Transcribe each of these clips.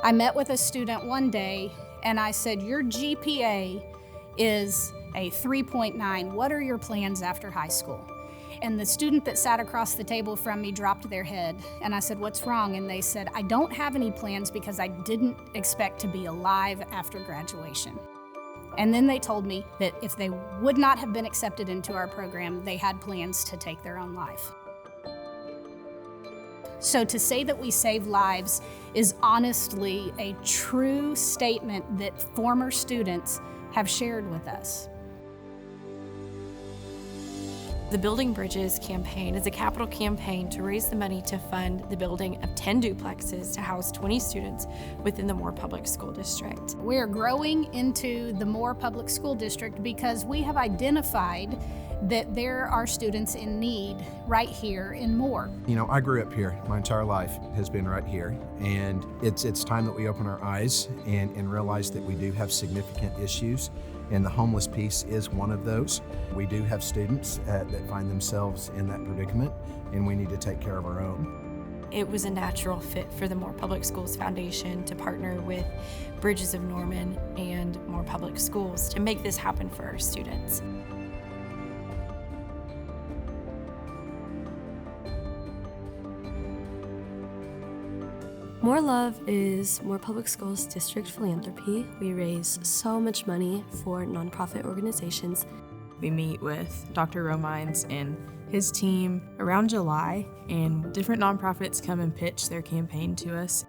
I met with a student one day and I said, your GPA is a 3.9. What are your plans after high school? And the student that sat across the table from me dropped their head. And I said, what's wrong? And they said, I don't have any plans because I didn't expect to be alive after graduation. And then they told me that if they would not have been accepted into our program, they had plans to take their own life. So to say that we save lives is honestly a true statement that former students have shared with us. The Building Bridges campaign is a capital campaign to raise the money to fund the building of 10 duplexes to house 20 students within the Moore Public School District. We're growing into the Moore Public School District because we have identified that there are students in need right here in Moore. You know, I grew up here. My entire life has been right here, and it's time that we open our eyes and realize that we do have significant issues, and the homeless piece is one of those. We do have students that find themselves in that predicament, and we need to take care of our own. It was a natural fit for the Moore Public Schools Foundation to partner with Bridges of Norman and Moore Public Schools to make this happen for our students. More Love is Moore Public Schools District philanthropy. We raise so much money for nonprofit organizations. We meet with Dr. Romines and his team around July, and different nonprofits come and pitch their campaign to us.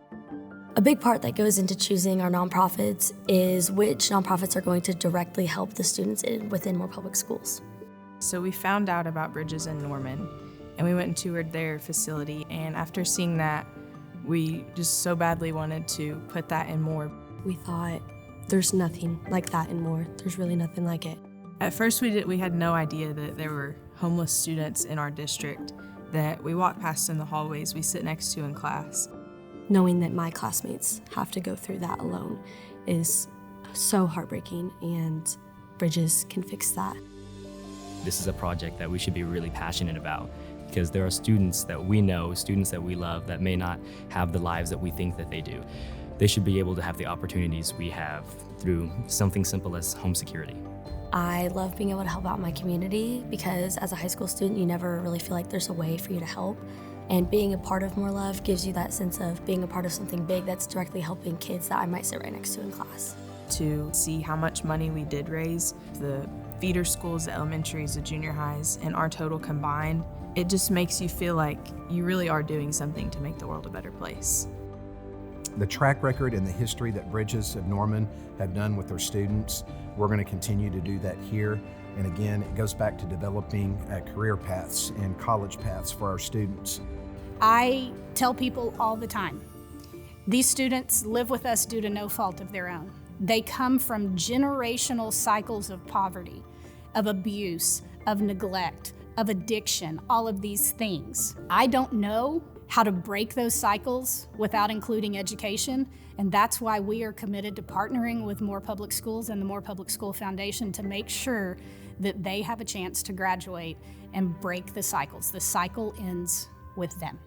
A big part that goes into choosing our nonprofits is which nonprofits are going to directly help the students within Moore Public Schools. So we found out about Bridges in Norman, and we went and toured their facility, and after seeing that, we just so badly wanted to put that in Moore. We thought, there's nothing like that in Moore. There's really nothing like it. At first we had no idea that there were homeless students in our district that we walk past in the hallways we sit next to in class. Knowing that my classmates have to go through that alone is so heartbreaking, and Bridges can fix that. This is a project that we should be really passionate about, because there are students that we know, students that we love, that may not have the lives that we think that they do. They should be able to have the opportunities we have through something simple as home security. I love being able to help out my community because as a high school student, you never really feel like there's a way for you to help. And being a part of More Love gives you that sense of being a part of something big that's directly helping kids that I might sit right next to in class. To see how much money we did raise, the feeder schools, the elementaries, the junior highs, and our total combined, it just makes you feel like you really are doing something to make the world a better place. The track record and the history that Bridges of Norman have done with their students, we're going to continue to do that here. And again, it goes back to developing career paths and college paths for our students. I tell people all the time, these students live with us due to no fault of their own. They come from generational cycles of poverty, of abuse, of neglect, of addiction, all of these things. I don't know how to break those cycles without including education, and that's why we are committed to partnering with Moore Public Schools and the Moore Public School Foundation to make sure that they have a chance to graduate and break the cycles. The cycle ends with them.